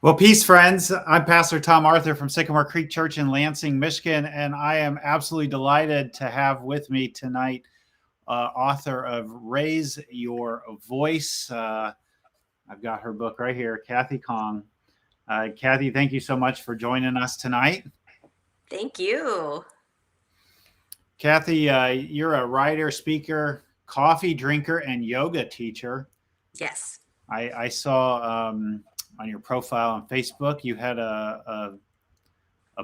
Well, peace, friends. I'm Pastor Tom Arthur from Sycamore Creek Church in Lansing, Michigan, and I am absolutely delighted to have with me tonight author of Raise Your Voice. I've got her book right here, Kathy Kang. Kathy, thank you so much for joining us tonight. Thank you. Kathy, you're a writer, speaker, coffee drinker, and yoga teacher. Yes. I saw on your profile on Facebook, you had a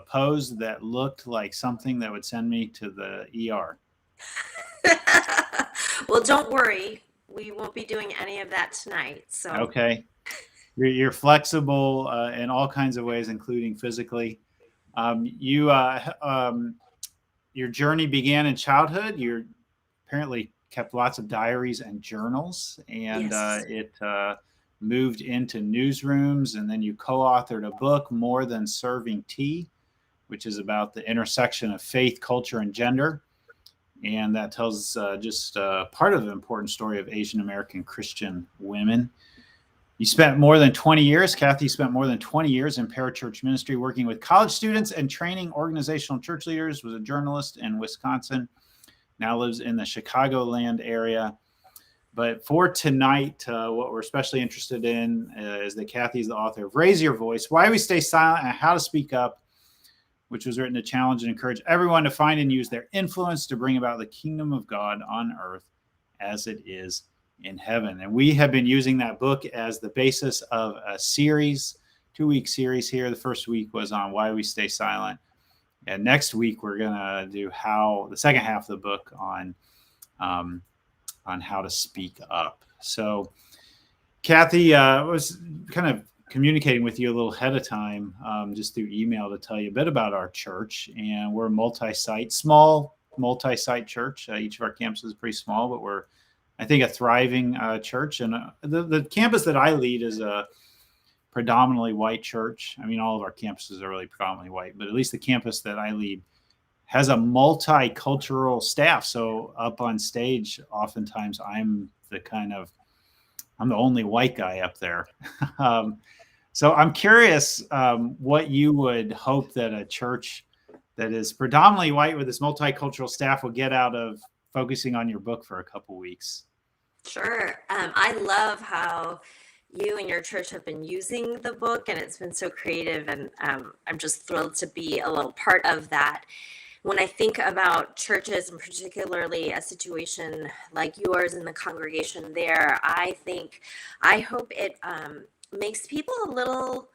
pose that looked like something that would send me to the ER. Well, don't worry. We won't be doing any of that tonight. So Okay. You're flexible in all kinds of ways, including physically. Your journey began in childhood. You apparently kept lots of diaries and journals, and yes. it moved into newsrooms, and then you co-authored a book, More Than Serving Tea, which is about the intersection of faith, culture, and gender. And that tells just part of the important story of Asian American Christian women. You spent more than 20 years, Kathy spent more than 20 years in parachurch ministry, working with college students and training organizational church leaders, was a journalist in Wisconsin, now lives in the Chicagoland area. But for tonight, what we're especially interested in is that Kathy's the author of Raise Your Voice, Why We Stay Silent and How to Speak Up, which was written to challenge and encourage everyone to find and use their influence to bring about the kingdom of God on earth as it is in heaven. And we have been using that book as the basis of a series, 2-week series here. The first week was on why we stay silent. And next week, we're going to do the second half of the book on how to speak up. So Kathy was kind of communicating with you a little ahead of time, just through email, to tell you a bit about our church. And we're a small multi-site church. Each of our campuses is pretty small, but we're, I think, a thriving church. And the campus that I lead is a predominantly white church. I mean, all of our campuses are really predominantly white, but at least the campus that I lead has a multicultural staff. So up on stage, oftentimes I'm the only white guy up there. So I'm curious what you would hope that a church that is predominantly white with this multicultural staff will get out of focusing on your book for a couple weeks. Sure. I love how you and your church have been using the book, and it's been so creative, and I'm just thrilled to be a little part of that. When I think about churches, and particularly a situation like yours in the congregation there, I hope it makes people a little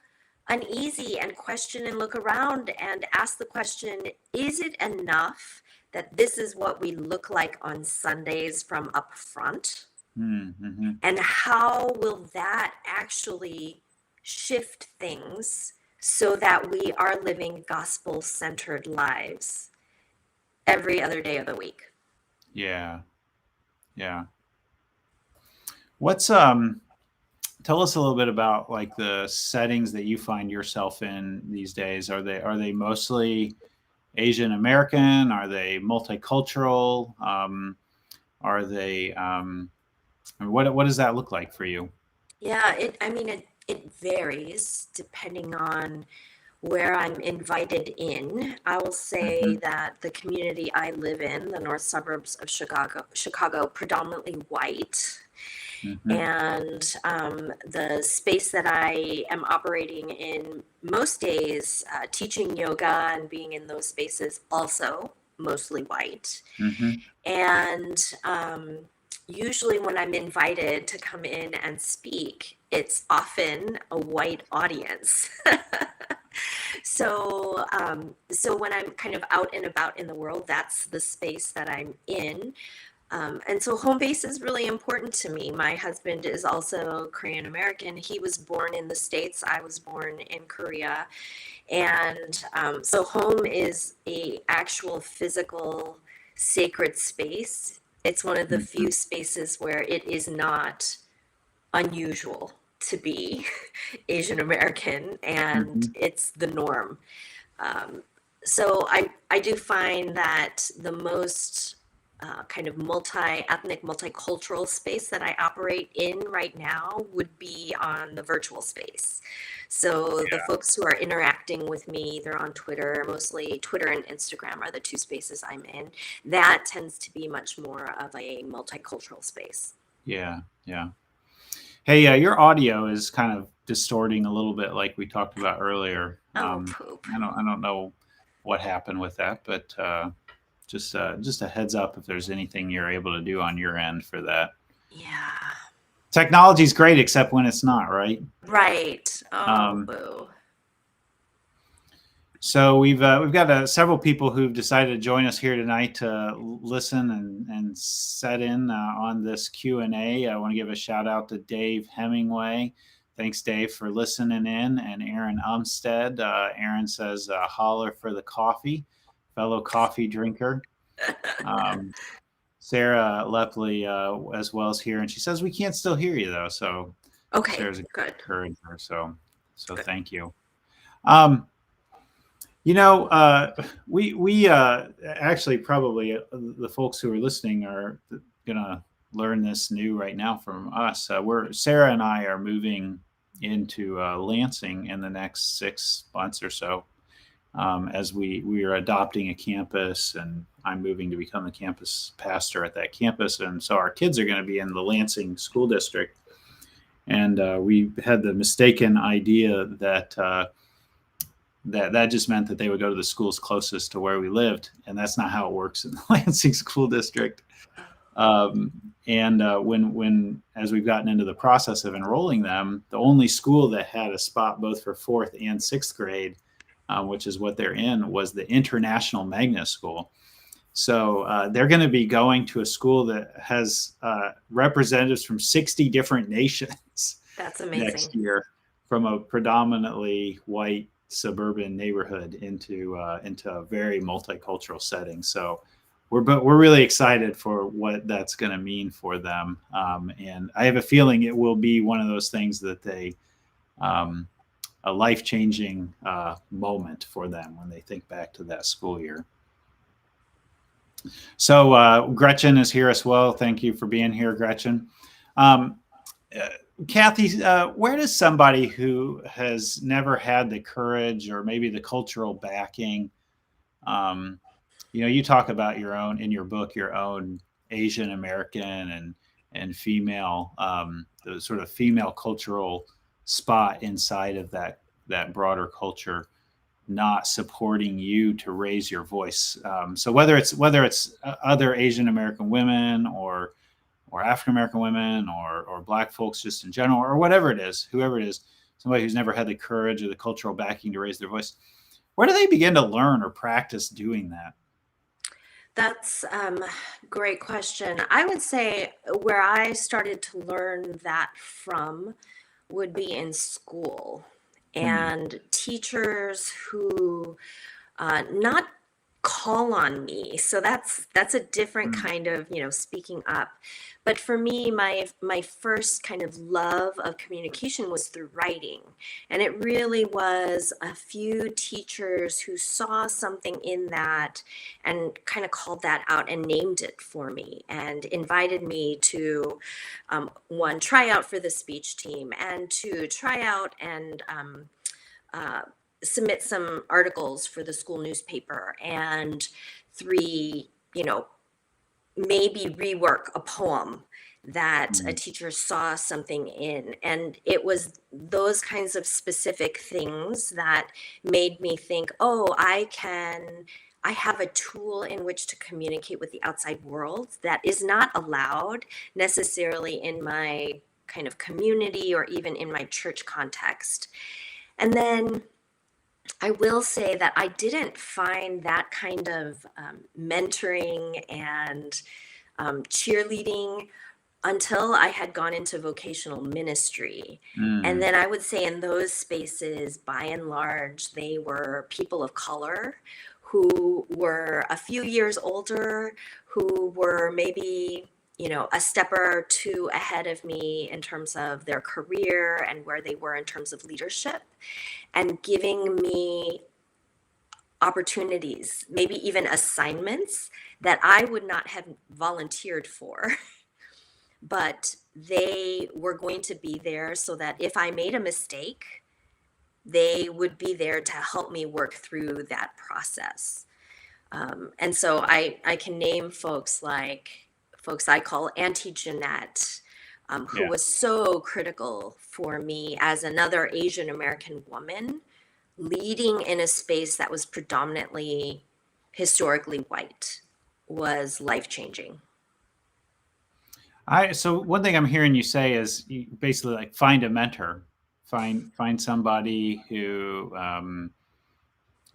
uneasy and question and look around and ask the question, is it enough that this is what we look like on Sundays from up front? Mm-hmm. And how will that actually shift things so that we are living gospel-centered lives every other day of the week? Yeah. What's tell us a little bit about like the settings that you find yourself in these days. Are they mostly Asian American? Are they multicultural? Are they what does that look like for you? Yeah, it varies depending on where I'm invited in. I will say that the community I live in, the north suburbs of Chicago, predominantly white. And the space that I am operating in most days, teaching yoga and being in those spaces, also mostly white. And usually when I'm invited to come in and speak, it's often a white audience. So when I'm kind of out and about in the world, that's the space that I'm in. And so home base is really important to me. My husband is also Korean American. He was born in the States. I was born in Korea. And so home is a actual physical sacred space. It's one of the few spaces where it is not unusual to be Asian American, and it's the norm. So I do find that the most kind of multi-ethnic, multicultural space that I operate in right now would be on the virtual space. So the folks who are interacting with me, they're on Twitter, mostly Twitter and Instagram are the two spaces I'm in. That tends to be much more of a multicultural space. Yeah, yeah. Hey, your audio is kind of distorting a little bit, like we talked about earlier. Oh, poop. I don't know what happened with that, but just a heads up if there's anything you're able to do on your end for that. Yeah. Technology's great, except when it's not, right? Right. Oh, boo. So we've got several people who've decided to join us here tonight to listen and set in on this Q&A. I want to give a shout out to Dave Hemingway. Thanks, Dave, for listening in. And Aaron Umstead. Aaron says, holler for the coffee, fellow coffee drinker. Sarah Lepley as well is here, and she says we can't still hear you though. So okay, Sarah's a good encourager. So good. Thank you. We actually probably the folks who are listening are gonna learn this new right now from us. Sarah and I are moving into Lansing in the next 6 months or so. As we are adopting a campus, and I'm moving to become the campus pastor at that campus. And so our kids are going to be in the Lansing school district. And we had the mistaken idea that that just meant that they would go to the schools closest to where we lived. And that's not how it works in the Lansing school district. When as we've gotten into the process of enrolling them, the only school that had a spot both for 4th and 6th grade, which is what they're in, was the International Magnet School. So they're going to be going to a school that has representatives from 60 different nations. That's amazing. Next year, from a predominantly white suburban neighborhood into a very multicultural setting. So we're really excited for what that's going to mean for them. And I have a feeling it will be one of those things that they a life-changing moment for them when they think back to that school year. So Gretchen is here as well. Thank you for being here, Gretchen. Kathy, where does somebody who has never had the courage or maybe the cultural backing, you talk about your own, in your book, your own Asian American and female, the sort of female cultural spot inside of that broader culture not supporting you to raise your voice. So whether it's other Asian American women or African American women or Black folks just in general, or whatever it is, whoever it is, somebody who's never had the courage or the cultural backing to raise their voice, where do they begin to learn or practice doing that? That's a great question. I would say where I started to learn that from would be in school, and teachers who not call on me. So that's a different kind of, speaking up. But for me, my first kind of love of communication was through writing. And it really was a few teachers who saw something in that and kind of called that out and named it for me and invited me to, one, try out for the speech team, and two, try out and submit some articles for the school newspaper, and three, maybe rework a poem that a teacher saw something in. And it was those kinds of specific things that made me think, oh, I have a tool in which to communicate with the outside world that is not allowed necessarily in my kind of community or even in my church context. And then I will say that I didn't find that kind of mentoring and cheerleading until I had gone into vocational ministry. And then I would say in those spaces, by and large, they were people of color who were a few years older, who were maybe, a step or two ahead of me in terms of their career and where they were in terms of leadership, and giving me opportunities, maybe even assignments that I would not have volunteered for, but they were going to be there so that if I made a mistake, they would be there to help me work through that process. And so I can name folks I call Auntie Jeanette, who Yeah. was so critical for me as another Asian American woman leading in a space that was predominantly historically white was life changing. So one thing I'm hearing you say is you basically like find a mentor, find somebody who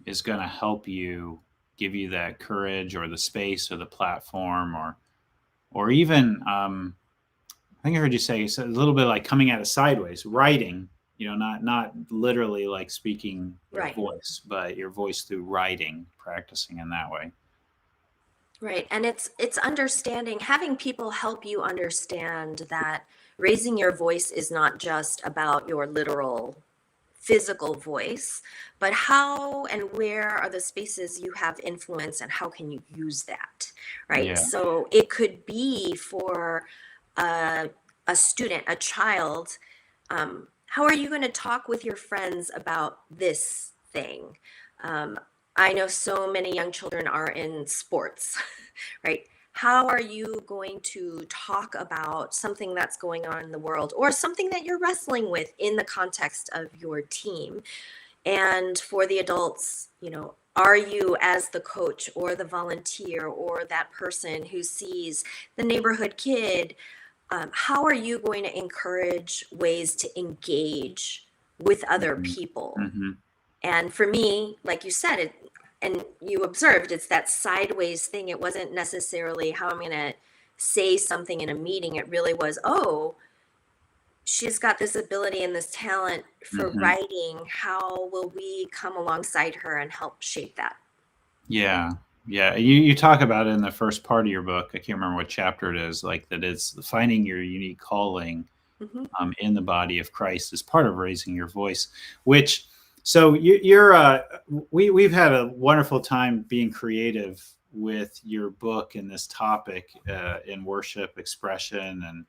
is going to help you, give you that courage or the space or the platform, or even I think I heard you say a little bit like coming at it sideways, writing. Not literally like speaking your Right. voice, but your voice through writing, practicing in that way. Right. And it's understanding, having people help you understand that raising your voice is not just about your literal physical voice, but how and where are the spaces you have influence and how can you use that, right? Yeah. So it could be for a, a student, a child, how are you going to talk with your friends about this thing? Um, I know so many young children are in sports, right? How are you going to talk about something that's going on in the world or something that you're wrestling with in the context of your team? And for the adults, are you as the coach or the volunteer or that person who sees the neighborhood kid, how are you going to encourage ways to engage with other Mm-hmm. people? Mm-hmm. And for me, like you said, and you observed, it's that sideways thing. It wasn't necessarily how I'm going to say something in a meeting. It really was, oh, she's got this ability and this talent for Mm-hmm. writing. How will we come alongside her and help shape that? Yeah. Yeah. You talk about it in the first part of your book. I can't remember what chapter it is, like that it's finding your unique calling Mm-hmm. in the body of Christ as part of raising your voice, which, so you're, we've had a wonderful time being creative with your book and this topic in worship expression. And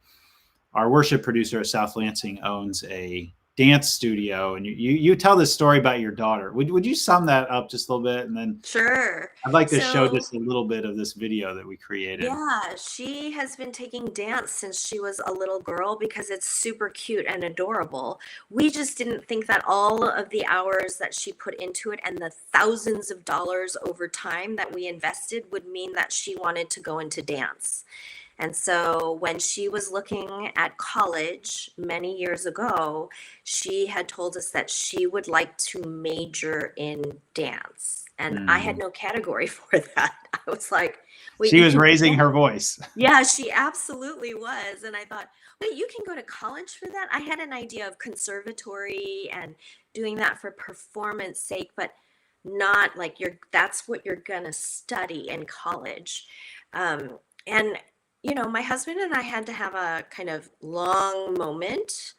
our worship producer at South Lansing owns a dance studio, and you tell this story about your daughter. Would you sum that up just a little bit, and then Sure. I'd like to show So just a little bit of this video that we created. yeah, she has been taking dance since she was a little girl because it's super cute and adorable. We just didn't think that all of the hours that she put into it and the thousands of dollars over time that we invested would mean that she wanted to go into dance. And so when she was looking at college many years ago, she had told us that she would like to major in dance. And I had Mm. no category for that. I was like, wait, She you was can do raising that? her voice. Yeah, she absolutely was. And I thought, wait, you can go to college for that? I had an idea of conservatory and doing that for performance sake, but not like that's what you're gonna study in college. And my husband and I had to have a kind of long moment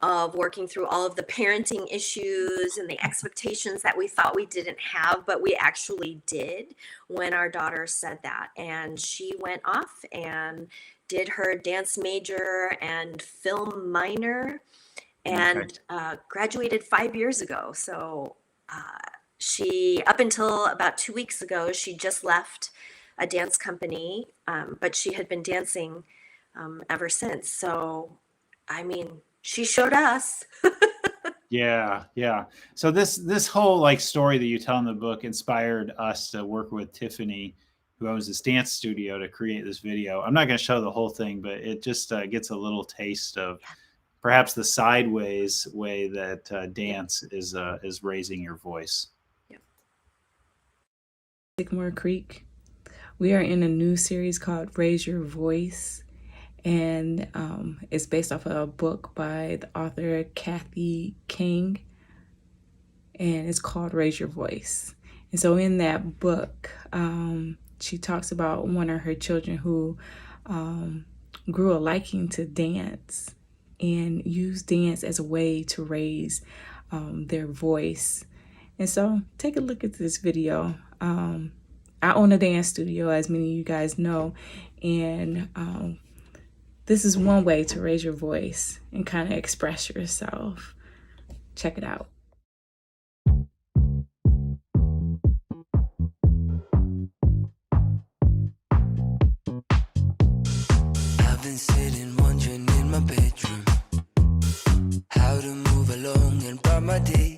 of working through all of the parenting issues and the expectations that we thought we didn't have, but we actually did when our daughter said that. And she went off and did her dance major and film minor Okay. and graduated 5 years ago. So she, up until about 2 weeks ago, she just left a dance company, but she had been dancing ever since. So, I mean, she showed us. Yeah, yeah. So this whole like story that you tell in the book inspired us to work with Tiffany, who owns this dance studio, to create this video. I'm not going to show the whole thing, but it just gets a little taste of perhaps the sideways way that dance is raising your voice. Sycamore Creek. We are in a new series called Raise Your Voice, and it's based off of a book by the author Kathy Kang, and it's called Raise Your Voice. And so in that book, she talks about one of her children who grew a liking to dance and used dance as a way to raise their voice. And so take a look at this video. I own a dance studio, as many of you guys know, and this is one way to raise your voice and kind of express yourself. Check it out. I've been sitting wondering in my bedroom how to move along and bright my day.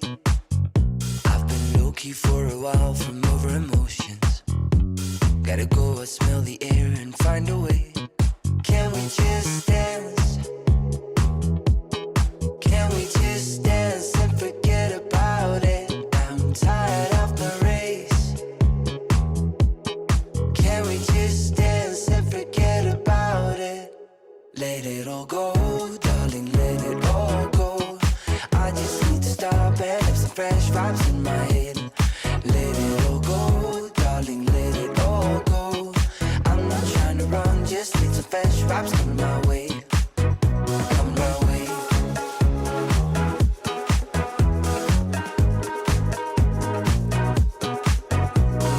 I've been low-key for a while from over emotions. Gotta go and smell the air and find a way. Can we just dance? Can we just dance and forget about it? I'm tired of the race. Can we just dance and forget about it? Let it all go, darling, let it all go. I just need to stop and have some fresh vibes in my head. Let it all go, darling, let it all go. I'm not trying to run, just need some fresh vibes coming my way. Coming my way.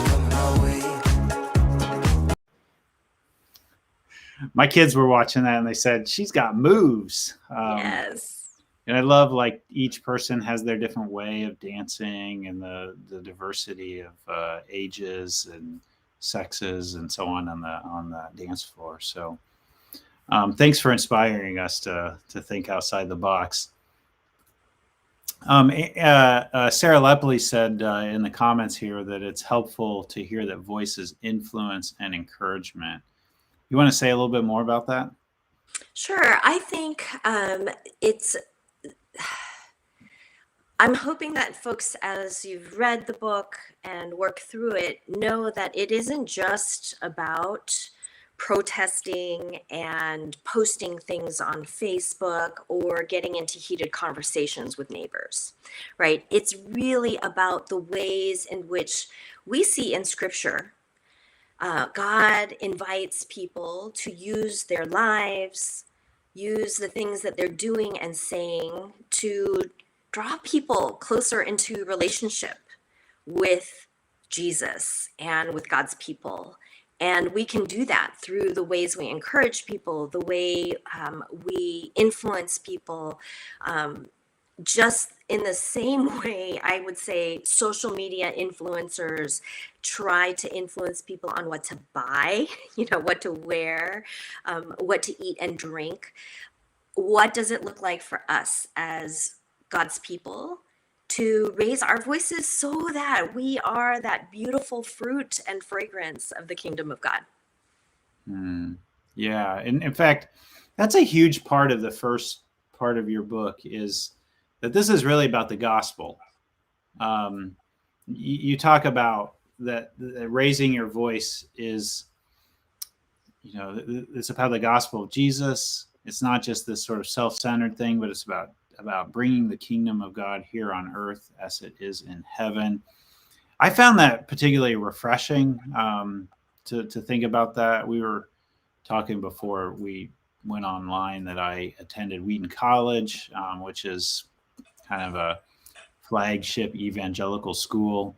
Coming my way. My kids were watching that and they said, she's got moves. Yes. And I love like each person has their different way of dancing and the diversity of ages and sexes and so on the dance floor. So thanks for inspiring us to think outside the box. Sarah Lepley said in the comments here that it's helpful to hear that voices influence and encouragement. You want to say a little bit more about that? Sure. I think I'm hoping that folks, as you've read the book and work through it, know that it isn't just about protesting and posting things on Facebook or getting into heated conversations with neighbors, right? It's really about the ways in which we see in Scripture, God invites people to use their lives, use the things that they're doing and saying to draw people closer into relationship with Jesus and with God's people. And we can do that through the ways we encourage people, the way we influence people. Just in the same way, I would say social media influencers try to influence people on what to buy, what to wear, what to eat and drink. What does it look like for us as God's people to raise our voices so that we are that beautiful fruit and fragrance of the kingdom of God? Yeah. And in fact, that's a huge part of the first part of your book is that this is really about the gospel. You talk about that raising your voice is, it's about the gospel of Jesus. It's not just this sort of self-centered thing, but it's about bringing the kingdom of God here on earth as it is in heaven. I found that particularly refreshing to think about that. We were talking before we went online that I attended Wheaton College, which is kind of a flagship evangelical school,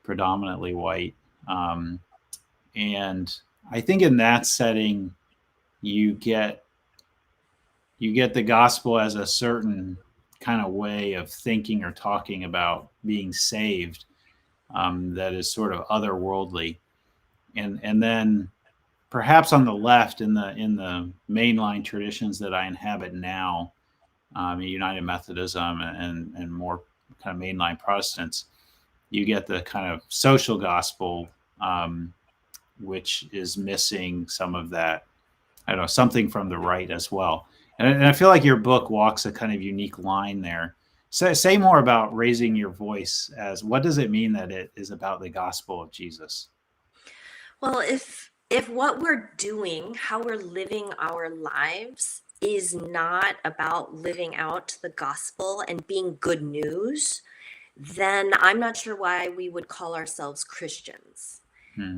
predominantly white. And I think in that setting, you get the gospel as a certain kind of way of thinking or talking about being saved that is sort of otherworldly. And then perhaps on the left in the mainline traditions that I inhabit now, United Methodism and more kind of mainline Protestants, you get the kind of social gospel, which is missing some of that, I don't know, something from the right as well. And I feel like your book walks a kind of unique line there. So say more about raising your voice as what does it mean that it is about the gospel of Jesus? Well, if what we're doing, how we're living our lives is not about living out the gospel and being good news, then I'm not sure why we would call ourselves Christians.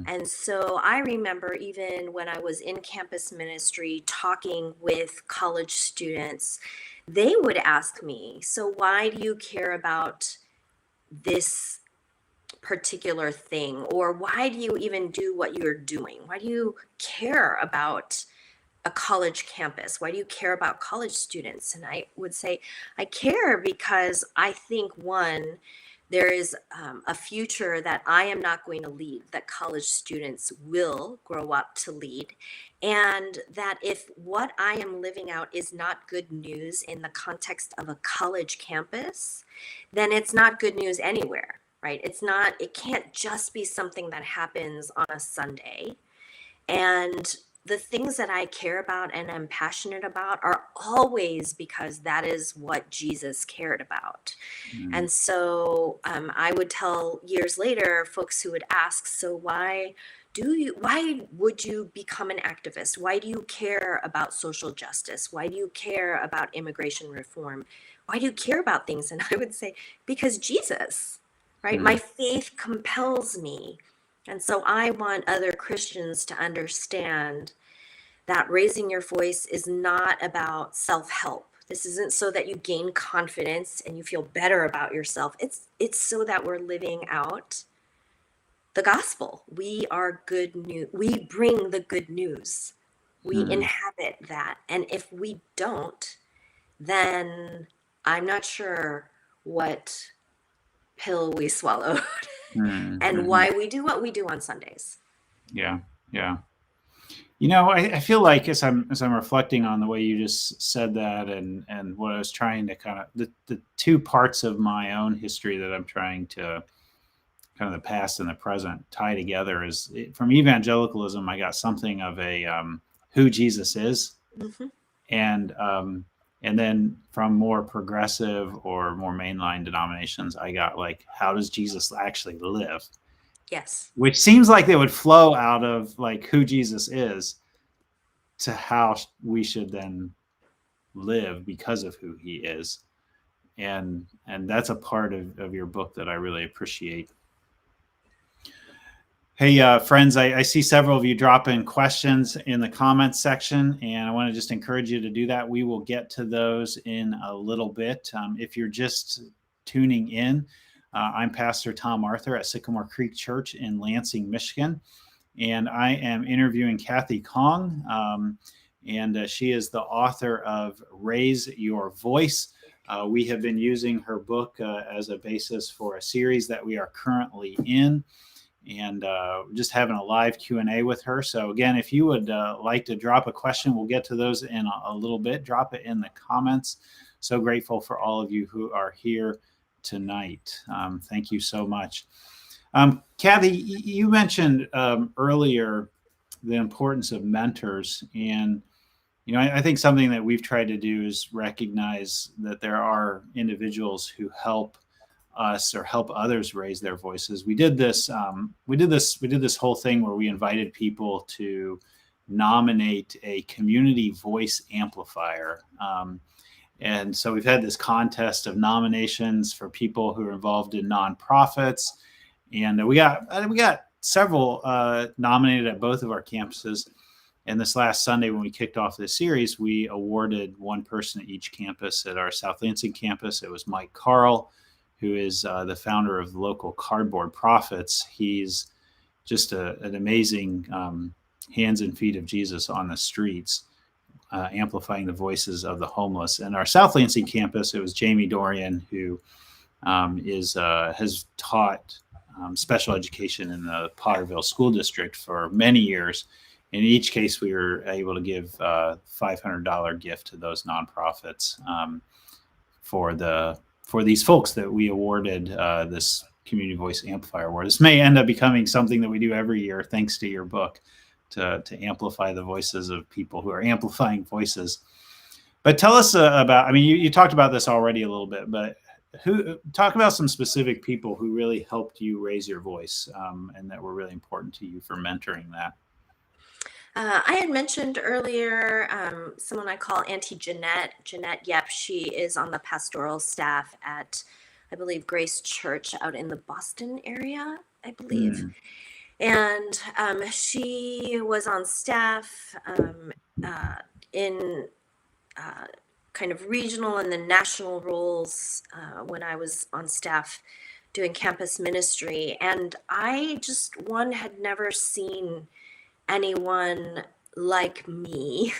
And so I remember even when I was in campus ministry talking with college students, they would ask me, so why do you care about this particular thing? Or why do you even do what you're doing? Why do you care about a college campus? Why do you care about college students? And I would say, I care because I think, one, there is a future that I am not going to lead, that college students will grow up to lead. And that if what I am living out is not good news in the context of a college campus, then it's not good news anywhere, right? It can't just be something that happens on a Sunday. And the things that I care about and I'm passionate about are always because that is what Jesus cared about. And so I would tell years later folks who would ask, so why would you become an activist? Why do you care about social justice? Why do you care about immigration reform? Why do you care about things? And I would say, because Jesus, right? My faith compels me. And so I want other Christians to understand that raising your voice is not about self-help. This isn't so that you gain confidence and you feel better about yourself. It's so that we're living out the gospel. We are good news. We bring the good news. We inhabit that. And if we don't, then I'm not sure what pill we swallowed and why we do what we do on Sundays. Yeah. Yeah. You know, I feel like as I'm reflecting on the way you just said that and what I was trying to kind of the two parts of my own history that I'm trying to kind of the past and the present tie together is from evangelicalism, I got something of a who Jesus is. And then from more progressive or more mainline denominations, I got like, how does Jesus actually live? Yes. Which seems like they would flow out of like who Jesus is to how we should then live because of who he is. And that's a part of your book that I really appreciate. Hey, friends, I see several of you dropping questions in the comments section, and I want to just encourage you to do that. We will get to those in a little bit. If you're just tuning in, I'm Pastor Tom Arthur at Sycamore Creek Church in Lansing, Michigan, and I am interviewing Kathy Kang, and she is the author of Raise Your Voice. We have been using her book as a basis for a series that we are currently in, and just having a live Q&A with her. So again, if you would like to drop a question, we'll get to those in a little bit. Drop it in the comments. So grateful for all of you who are here tonight. Thank you so much. Kathy, you mentioned earlier the importance of mentors. And, you know, I think something that we've tried to do is recognize that there are individuals who help us or help others raise their voices. We did this whole thing where we invited people to nominate a community voice amplifier. And so we've had this contest of nominations for people who are involved in nonprofits. And we got several nominated at both of our campuses. And this last Sunday, when we kicked off this series, we awarded one person at each campus. At our South Lansing campus, it was Mike Carl, who is the founder of the local Cardboard Prophets. He's just an amazing hands and feet of Jesus on the streets, amplifying the voices of the homeless. And our South Lansing campus, it was Jamie Dorian, who has taught special education in the Potterville School District for many years. In each case, we were able to give a $500 gift to those nonprofits for these folks that we awarded this Community Voice Amplifier Award. This may end up becoming something that we do every year, thanks to your book, to amplify the voices of people who are amplifying voices. But tell us about, I mean, you talked about this already a little bit, but talk about some specific people who really helped you raise your voice and that were really important to you for mentoring that. I had mentioned earlier someone I call Auntie Jeanette. Jeanette Yep, she is on the pastoral staff at, I believe, Grace Church out in the Boston area, I believe. And she was on staff in kind of regional and then national roles when I was on staff doing campus ministry. And I just, one, had never seen anyone like me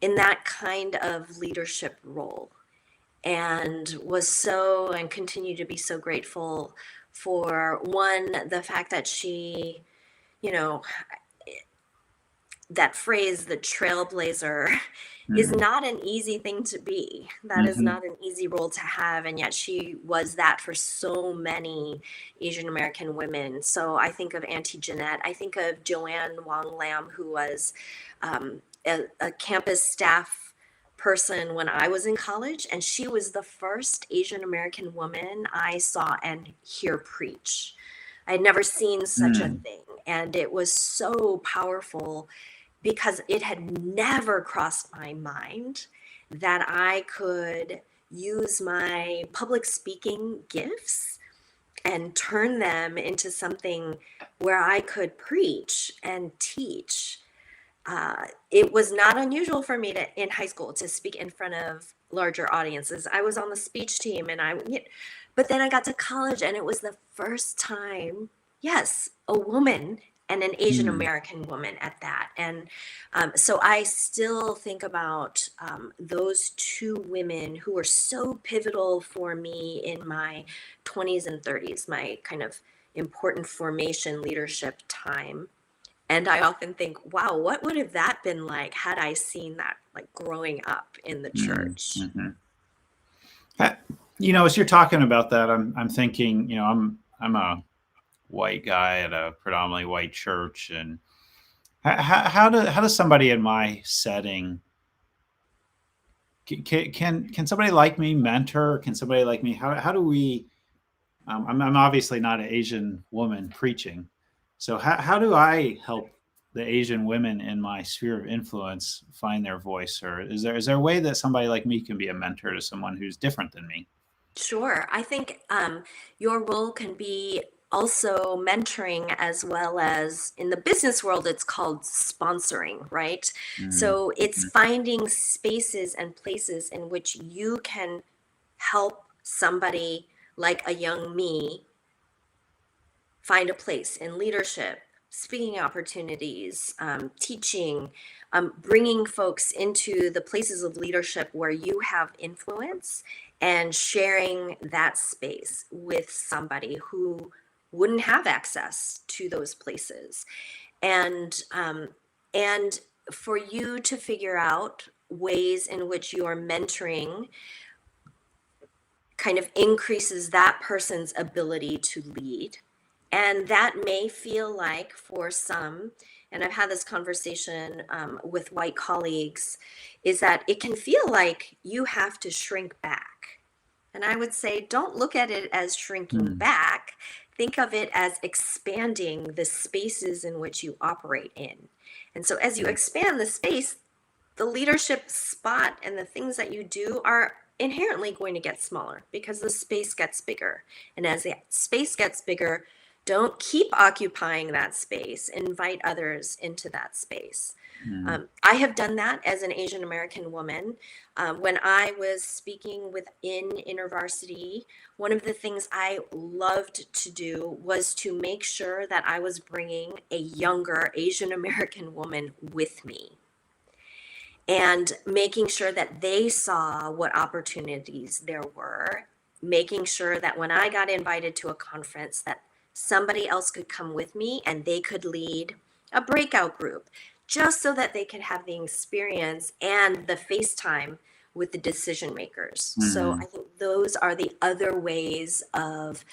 in that kind of leadership role, and was so, and continue to be so grateful for, one, the fact that she, you know, that phrase, the trailblazer, is not an easy thing to be. That is not an easy role to have. And yet she was that for so many Asian American women. So I think of Auntie Jeanette. I think of Joanne Wong Lam, who was a campus staff person when I was in college. And she was the first Asian American woman I saw and hear preach. I had never seen such a thing. And it was so powerful, because it had never crossed my mind that I could use my public speaking gifts and turn them into something where I could preach and teach. It was not unusual for me in high school to speak in front of larger audiences. I was on the speech team, but then I got to college, and it was the first time, yes, a woman, and an Asian American woman at that. And so I still think about those two women who were so pivotal for me in my 20s and 30s, my kind of important formation leadership time. And I often think, wow, what would have that been like had I seen that, like, growing up in the church? As you're talking about that, I'm thinking, I'm a white guy at a predominantly white church, and how does somebody in my setting, can somebody like me mentor? Can somebody like me, how do we, I'm obviously not an Asian woman preaching, so how do I help the Asian women in my sphere of influence find their voice? Or is there a way that somebody like me can be a mentor to someone who's different than me? Sure. I think your role can be also mentoring, as well as, in the business world, it's called sponsoring, right? So it's finding spaces and places in which you can help somebody like a young me find a place in leadership, speaking opportunities, teaching, bringing folks into the places of leadership where you have influence, and sharing that space with somebody who wouldn't have access to those places. And for you to figure out ways in which your mentoring kind of increases that person's ability to lead. And that may feel like, for some, and I've had this conversation with white colleagues, is that it can feel like you have to shrink back. And I would say, don't look at it as shrinking back. Think of it as expanding the spaces in which you operate in. And so as you expand the space, the leadership spot and the things that you do are inherently going to get smaller, because the space gets bigger. And as the space gets bigger, don't keep occupying that space. Invite others into that space. I have done that as an Asian American woman. When I was speaking within InterVarsity, one of the things I loved to do was to make sure that I was bringing a younger Asian American woman with me, and making sure that they saw what opportunities there were, making sure that when I got invited to a conference, that somebody else could come with me and they could lead a breakout group, just so that they could have the experience and the FaceTime with the decision makers. So I think those are the other ways of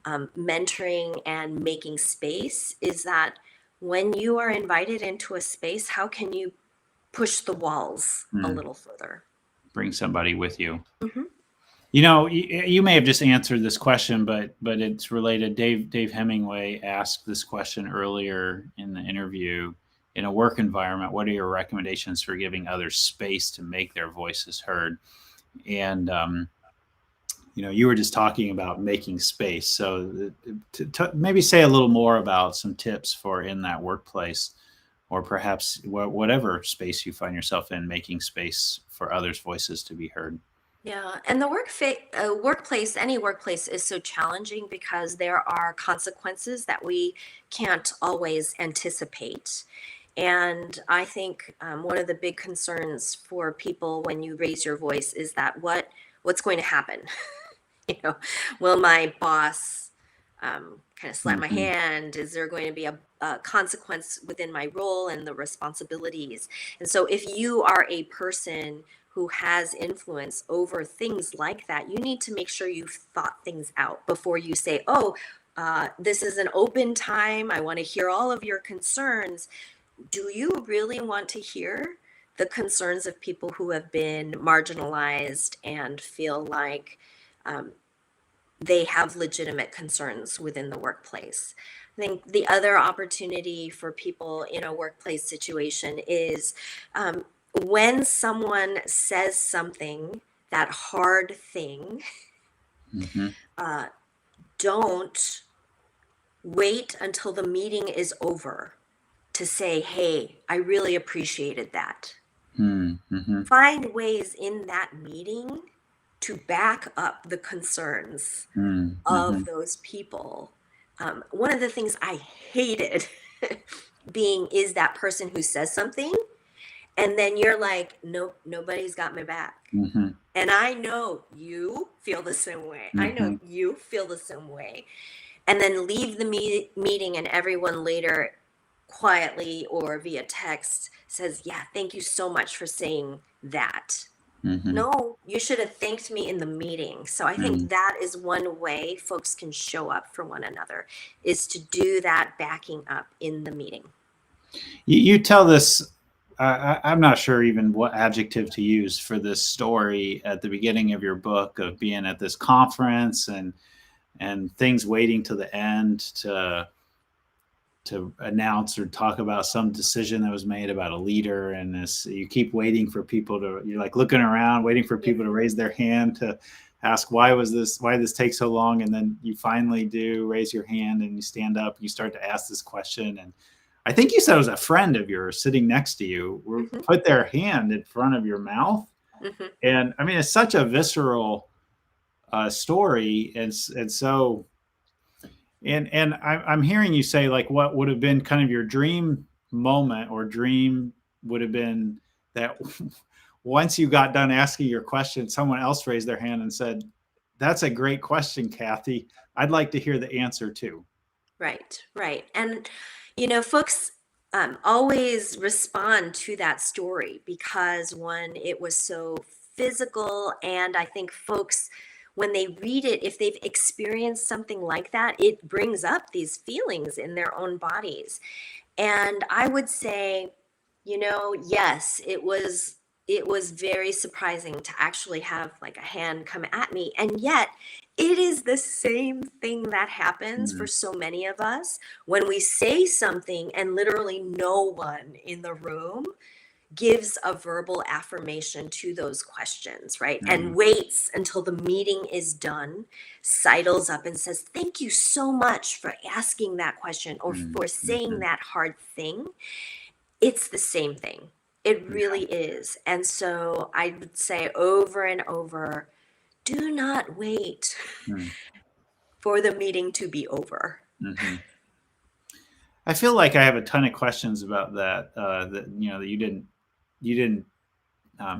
mentoring and making space, is that when you are invited into a space, how can you push the walls a little further? Bring somebody with you. You may have just answered this question, but it's related. Dave Hemingway asked this question earlier in the interview. In a work environment, what are your recommendations for giving others space to make their voices heard? And you were just talking about making space. So to maybe say a little more about some tips for in that workplace, or perhaps whatever space you find yourself in, making space for others' voices to be heard. Yeah, and the workplace, any workplace is so challenging because there are consequences that we can't always anticipate. And I think one of the big concerns for people when you raise your voice is that what's going to happen? You know, will my boss kind of slap my Hmm. hand? Is there going to be a consequence within my role and the responsibilities? And so, if you are a person who has influence over things like that, you need to make sure you've thought things out before you say, oh, this is an open time. I want to hear all of your concerns. Do you really want to hear the concerns of people who have been marginalized and feel like um, they have legitimate concerns within the workplace? I think the other opportunity for people in a workplace situation is when someone says something, that hard thing, Hmm. uh, don't wait until the meeting is over to say, hey, I really appreciated that. Hmm. Find ways in that meeting to back up the concerns Hmm. of those people. One of the things I hated being is that person who says something and then you're like, nope, nobody's got my back. Hmm. And I know you feel the same way. I know Hmm. you feel the same way. And then leave the meeting, and everyone later quietly or via text says, yeah, thank you so much for saying that. Hmm. No, you should have thanked me in the meeting. So I think that is one way folks can show up for one another, is to do that backing up in the meeting. You tell this. I'm not sure even what adjective to use for this story at the beginning of your book of being at this conference and things waiting to the end to announce or talk about some decision that was made about a leader, and this you keep waiting for people to, you're like looking around waiting for people to raise their hand to ask why this take so long, and then you finally do raise your hand and you stand up, you start to ask this question, and I think you said it was a friend of yours sitting next to you put their hand in front of your mouth. Mm-hmm. And I mean, it's such a visceral story, and so and I'm hearing you say like what would have been kind of your dream moment or dream would have been that once you got done asking your question, someone else raised their hand and said, "That's a great question, Kathy. I'd like to hear the answer too." Right, right. And, folks always respond to that story because, one, it was so physical. And I think folks, when they read it, if they've experienced something like that, it brings up these feelings in their own bodies. And I would say, yes, it was very surprising to actually have like a hand come at me. And yet it is the same thing that happens for Mm, so many of us when we say something and literally no one in the room gives a verbal affirmation to those questions, right? And mm, waits until the meeting is done, sidles up and says, thank you so much for asking that question or mm, for saying mhm. that hard thing. It's the same thing. It Yeah. really is. And so I would say over and over, do not wait Mm, for the meeting to be over. mhm. I feel like I have a ton of questions about that. That that you didn't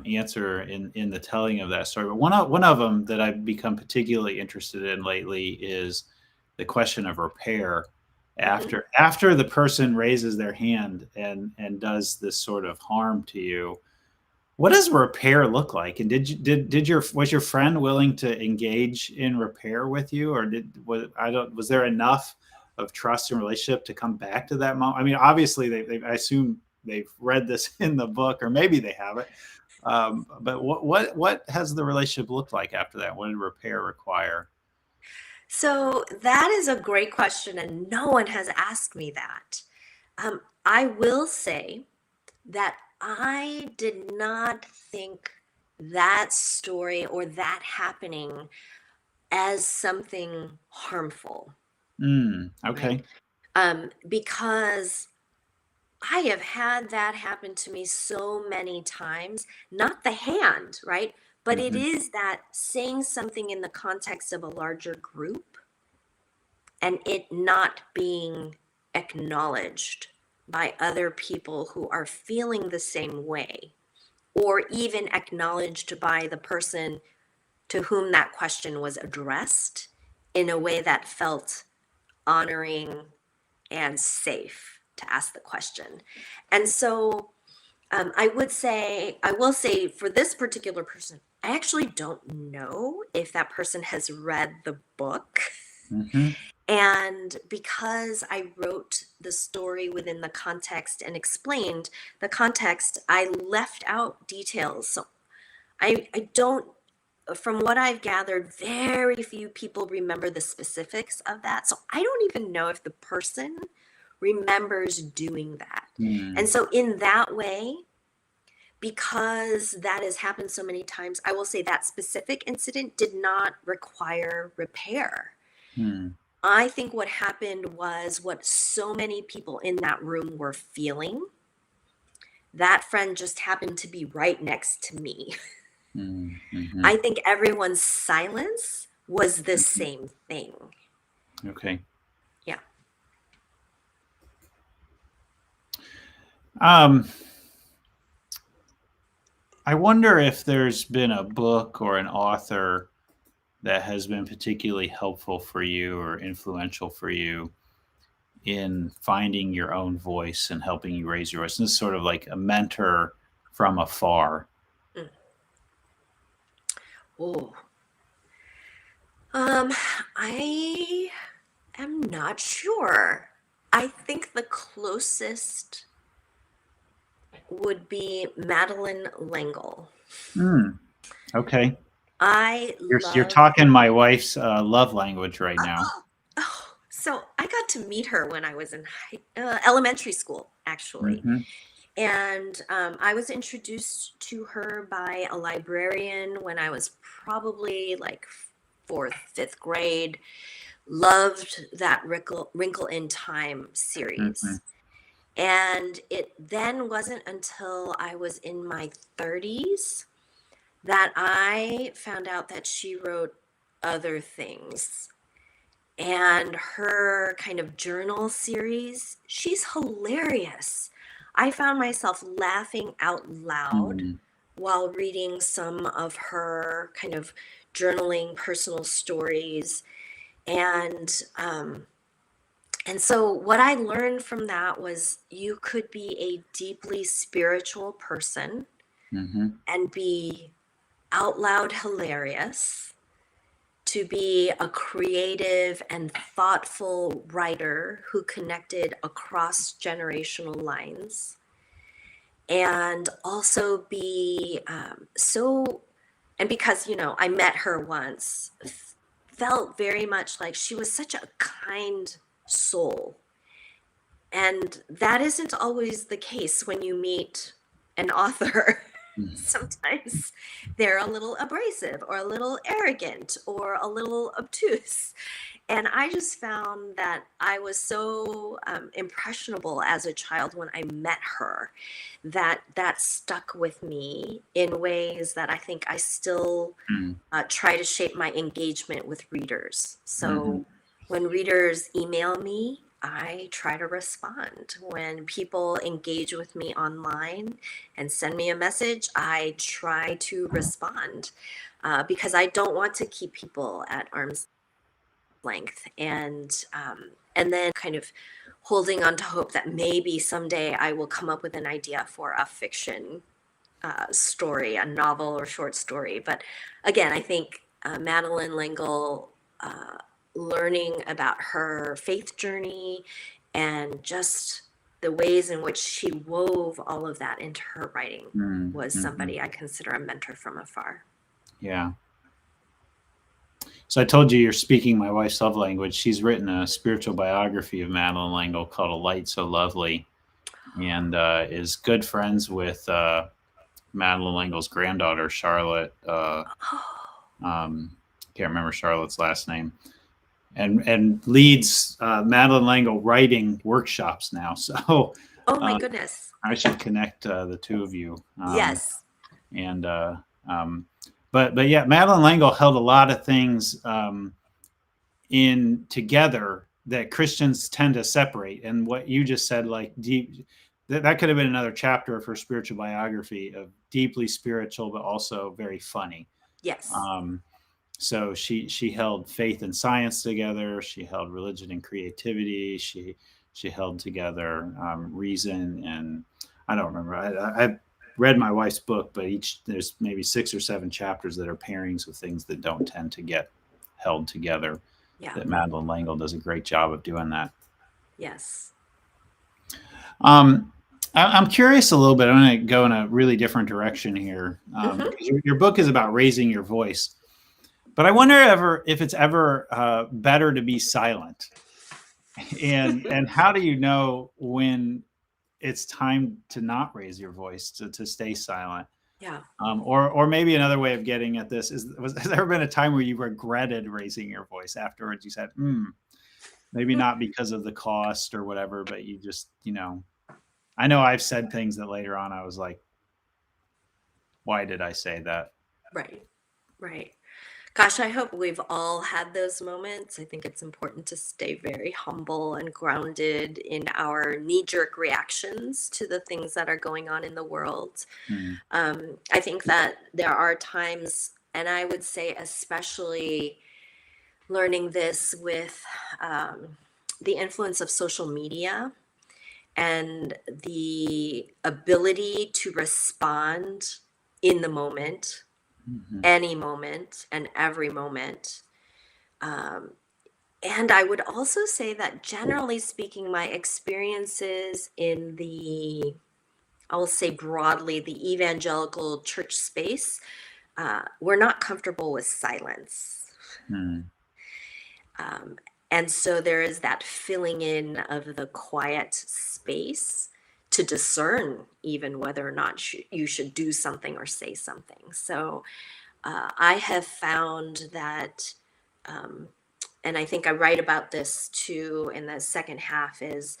answer in the telling of that story. But one of them that I've become particularly interested in lately is the question of repair Mhm. after the person raises their hand and does this sort of harm to you. What does repair look like? And did your was your friend willing to engage in repair with you, or was there enough of trust and relationship to come back to that moment? I mean, obviously I assume they've read this in the book, or maybe they haven't. But what has the relationship looked like after that? What did repair require? So that is a great question, and no one has asked me that. I will say that I did not think that story or that happening as something harmful, right? Okay. Because I have had that happen to me so many times, not the hand, right? but it is that saying something in the context of a larger group and it not being acknowledged by other people who are feeling the same way, or even acknowledged by the person to whom that question was addressed in a way that felt honoring and safe to ask the question. And so I will say for this particular person, I actually don't know if that person has read the book. And because I wrote the story within the context and explained the context, I left out details. So I don't, from what I've gathered, very few people remember the specifics of that. So I don't even know if the person remembers doing that. And so in that way, because that has happened so many times, I will say that specific incident did not require repair. I think what happened was what so many people in that room were feeling. That friend just happened to be right next to me. I think everyone's silence was the same thing. Okay. Yeah. I wonder if there's been a book or an author that has been particularly helpful for you or influential for you in finding your own voice and helping you raise your voice. And this is sort of like a mentor from afar. Oh. I am not sure. I think the closest would be Madeline L'Engle. Okay. You're love talking my wife's love language right now. So I got to meet her when I was in elementary school, actually. And I was introduced to her by a librarian when I was probably like 4th, 5th grade. Loved that Wrinkle in Time series. And it then wasn't until I was in my 30s that I found out that she wrote other things. And her kind of journal series, she's hilarious. I found myself laughing out loud while reading some of her kind of journaling personal stories. And so what I learned from that was you could be a deeply spiritual person and be out loud hilarious, to be a creative and thoughtful writer who connected across generational lines, and also be and because, I met her once, felt very much like she was such a kind soul. And that isn't always the case when you meet an author. Sometimes they're a little abrasive or a little arrogant or a little obtuse. And I just found that I was so impressionable as a child when I met her, that stuck with me in ways that I think I still try to shape my engagement with readers. So when readers email me, I try to respond. When people engage with me online and send me a message, I try to respond because I don't want to keep people at arm's length. And then kind of holding on to hope that maybe someday I will come up with an idea for a fiction story, a novel or short story. But again, I think Madeline L'Engle, learning about her faith journey and just the ways in which she wove all of that into her writing was somebody I consider a mentor from afar. Yeah. So I told you you're speaking my wife's love language. She's written a spiritual biography of Madeline L'Engle called A Light So Lovely, and is good friends with Madeline L'Engle's granddaughter, Charlotte. Can't remember Charlotte's last name. And leads Madeline L'Engle writing workshops now. So, oh my goodness, I should connect the two of you. Yes. And but yeah, Madeline L'Engle held a lot of things in together that Christians tend to separate. And what you just said, like deep, that could have been another chapter of her spiritual biography, of deeply spiritual, but also very funny. Yes. So she held faith and science together. She held religion and creativity. She held together reason, and I don't remember. I read my wife's book, but there's maybe 6 or 7 chapters that are pairings of things that don't tend to get held together. Yeah. That Madeline L'Engle does a great job of doing that. Yes. I'm curious a little bit. I'm going to go in a really different direction here. Your book is about raising your voice, but I wonder if it's ever better to be silent, and how do you know when it's time to not raise your voice, to stay silent? Yeah. Or maybe another way of getting at this has there ever been a time where you regretted raising your voice afterwards? You said, maybe not because of the cost or whatever, but you just, I know I've said things that later on I was like, why did I say that? Right. Gosh, I hope we've all had those moments. I think it's important to stay very humble and grounded in our knee-jerk reactions to the things that are going on in the world. I think that there are times, and I would say especially learning this with the influence of social media and the ability to respond in the moment, any moment and every moment. And I would also say that generally speaking, my experiences in I will say broadly, the evangelical church space, we're not comfortable with silence. And so there is that filling in of the quiet space to discern even whether or not you should do something or say something. So I have found that, and I think I write about this too in the second half, is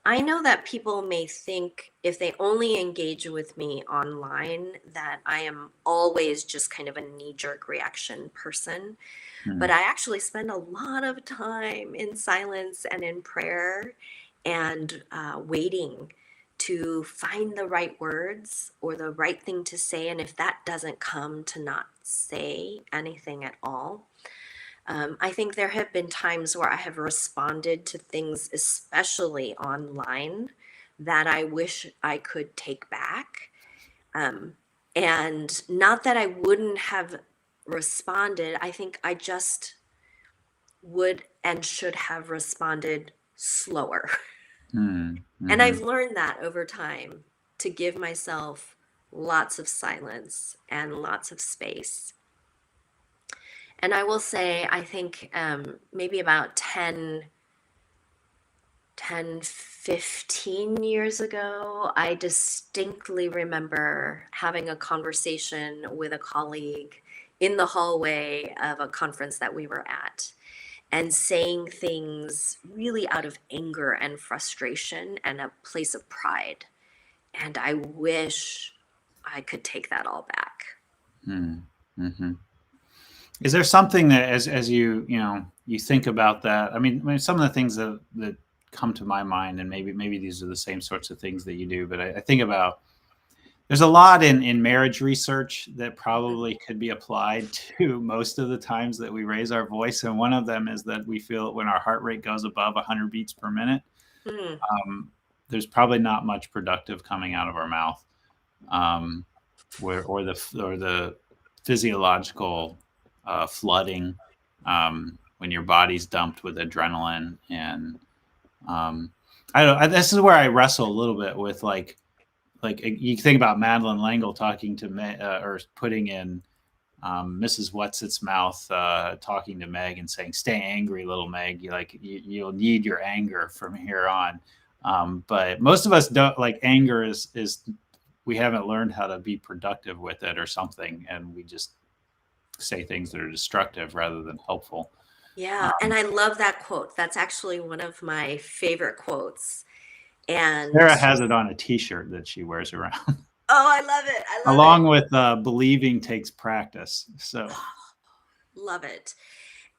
I know that people may think if they only engage with me online that I am always just kind of a knee-jerk reaction person. But I actually spend a lot of time in silence and in prayer and waiting to find the right words or the right thing to say. And if that doesn't come, to not say anything at all. I think there have been times where I have responded to things, especially online, that I wish I could take back. And not that I wouldn't have responded, I think I just would and should have responded slower. And I've learned that over time, to give myself lots of silence and lots of space. And I will say, I think maybe about 15 years ago, I distinctly remember having a conversation with a colleague in the hallway of a conference that we were at, and saying things really out of anger and frustration and a place of pride. And I wish I could take that all back. Is there something that as you think about that? I mean, some of the things that come to my mind, and maybe these are the same sorts of things that you do, but I think about, there's a lot in marriage research that probably could be applied to most of the times that we raise our voice. And one of them is that we feel when our heart rate goes above 100 beats per minute, there's probably not much productive coming out of our mouth, or the physiological flooding when your body's dumped with adrenaline. And this is where I wrestle a little bit with like you think about Madeline L'Engle talking to me, or putting in Mrs. What's-Its mouth, talking to Meg and saying, "Stay angry, little Meg. You'll need your anger from here on." But most of us don't, like, anger is we haven't learned how to be productive with it or something, and we just say things that are destructive rather than helpful. Yeah, and I love that quote. That's actually one of my favorite quotes. And Sarah has it on a T-shirt that she wears around. Oh, I love it. I love Along it. with believing takes practice. So, Love it.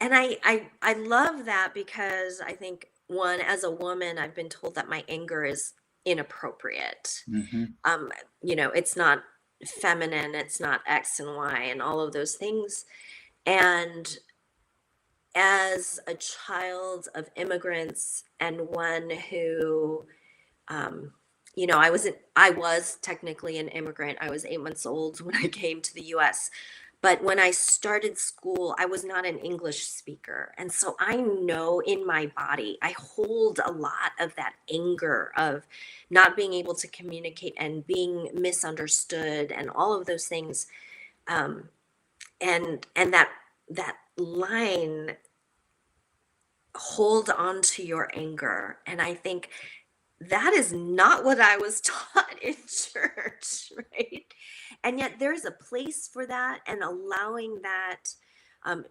And I love that because I think one, as a woman, I've been told that my anger is inappropriate. mhm, Um, it's not feminine, it's not X and Y and all of those things. And as a child of immigrants and one who, um, I was technically an immigrant. I was 8 months old when I came to the US. But when I started school, I was not an English speaker. And so I know in my body, I hold a lot of that anger of not being able to communicate and being misunderstood and all of those things. Um, and that line, hold on to your anger. And I think that is not what I was taught in church, right? And yet there's a place for that, and allowing that,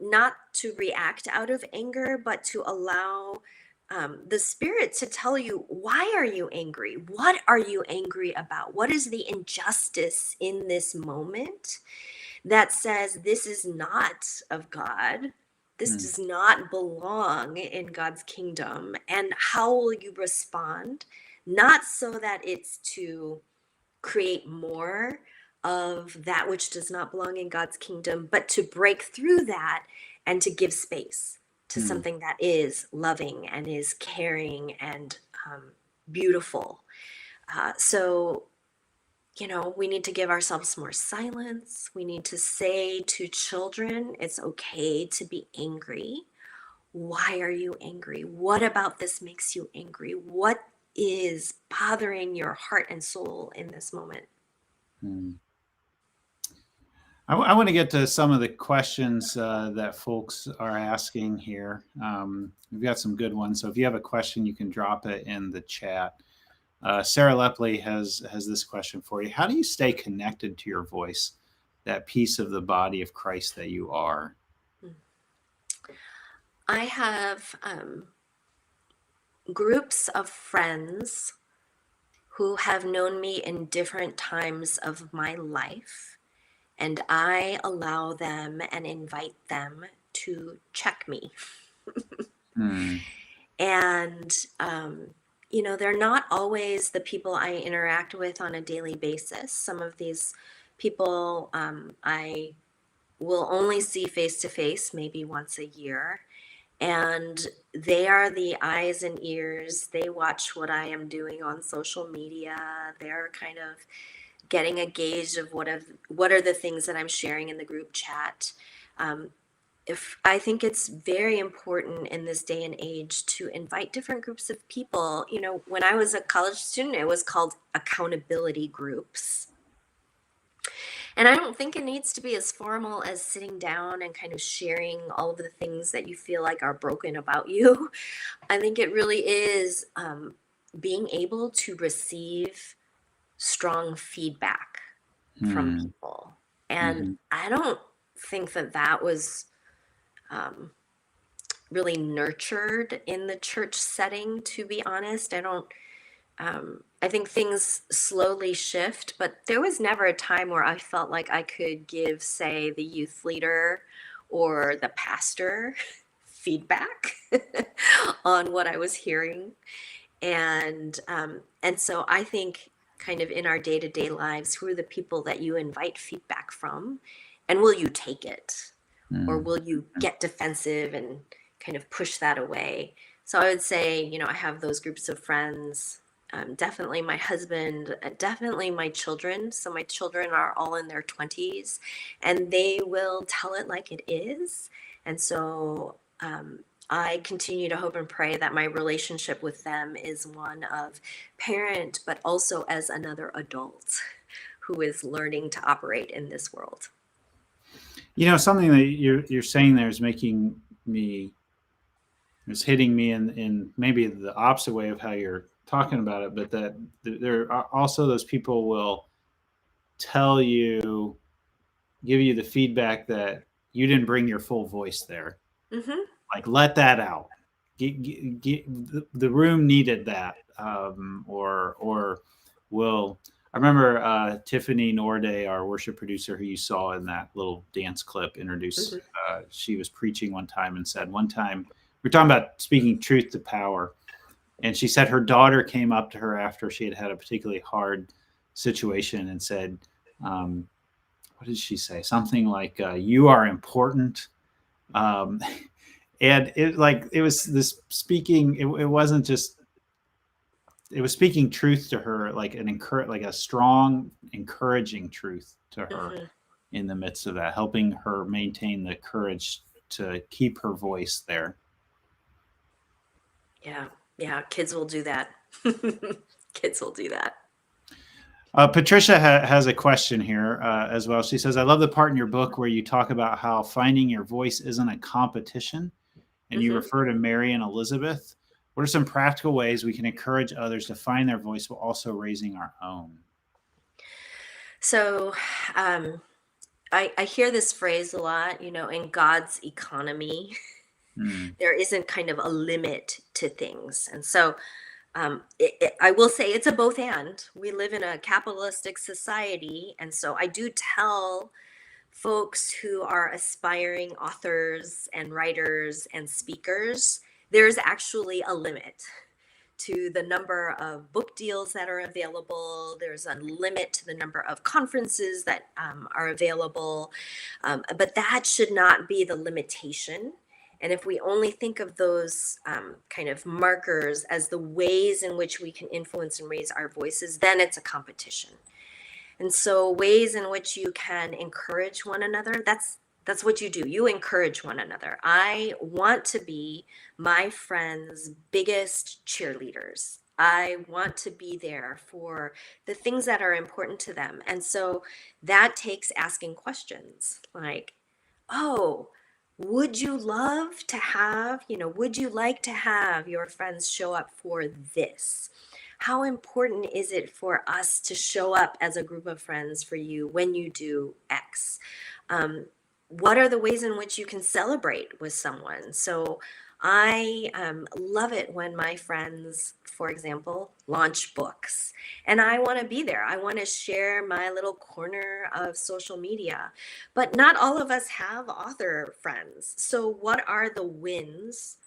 not to react out of anger, but to allow the Spirit to tell you, why are you angry? What are you angry about? What is the injustice in this moment that says this is not of God? This mm, does not belong in God's kingdom. And how will you respond? Not so that it's to create more of that which does not belong in God's kingdom, but to break through that and to give space to mm. something that is loving and is caring and beautiful. So we need to give ourselves more silence. We need to say to children, it's okay to be angry. Why are you angry? What about this makes you angry? What is bothering your heart and soul in this moment? Mm. I want to get to some of the questions that folks are asking here. We've got some good ones. So if you have a question, you can drop it in the chat. Sarah Lepley has this question for you. How do you stay connected to your voice, that piece of the body of Christ that you are? I have groups of friends who have known me in different times of my life, and I allow them and invite them to check me. Hmm. And, they're not always the people I interact with on a daily basis. Some of these people I will only see face to face maybe once a year. And they are the eyes and ears. They watch what I am doing on social media. They're kind of getting a gauge of what are the things that I'm sharing in the group chat. If I think it's very important in this day and age to invite different groups of people. When I was a college student, it was called accountability groups. And I don't think it needs to be as formal as sitting down and kind of sharing all of the things that you feel like are broken about you. I think it really is being able to receive strong feedback from Hmm. people. And Mhm. I don't think that was really nurtured in the church setting, to be honest. I think things slowly shift, but there was never a time where I felt like I could give, say, the youth leader or the pastor feedback on what I was hearing. And so I think kind of in our day-to-day lives, who are the people that you invite feedback from, and will you take it? Or Hmm. will you get defensive and kind of push that away? So I would say, I have those groups of friends, definitely my husband, definitely my children. So my children are all in their 20s, and they will tell it like it is. And so I continue to hope and pray that my relationship with them is one of parent, but also as another adult who is learning to operate in this world. Something that you're saying there is making me, it's hitting me in maybe the opposite way of how you're talking about it, but that there are also those people will tell you, give you the feedback that you didn't bring your full voice there. Mm-hmm. Like, let that out. The room needed that, or will. I remember Tiffany Norday, our worship producer, who you saw in that little dance clip, introduce. She was preaching one time and said, one time we were talking about speaking truth to power, and she said her daughter came up to her after she had a particularly hard situation and said, what did she say? Something like, "You are important." And it was this speaking. It wasn't just. It was speaking truth to her, like a strong, encouraging truth to her in the midst of that, helping her maintain the courage to keep her voice there. Yeah, kids will do that. Kids will do that. Patricia has a question here as well. She says, "I love the part in your book where you talk about how finding your voice isn't a competition, and you refer to Mary and Elizabeth. What are some practical ways we can encourage others to find their voice while also raising our own?" So I hear this phrase a lot, in God's economy, there isn't kind of a limit to things. And so I will say it's a both and. We live in a capitalistic society. And so I do tell folks who are aspiring authors and writers and speakers, there's actually a limit to the number of book deals that are available. There's a limit to the number of conferences that are available. But that should not be the limitation. And if we only think of those kind of markers as the ways in which we can influence and raise our voices, then it's a competition. And so ways in which you can encourage one another, that's what you do. You encourage one another. I want to be my friends' biggest cheerleaders. I want to be there for the things that are important to them. And so that takes asking questions like, oh, would you love to have, would you like to have your friends show up for this? How important is it for us to show up as a group of friends for you when you do X? What are the ways in which you can celebrate with someone? So I love it when my friends, for example, launch books, and I want to be there. I want to share my little corner of social media, but not all of us have author friends. So what are the wins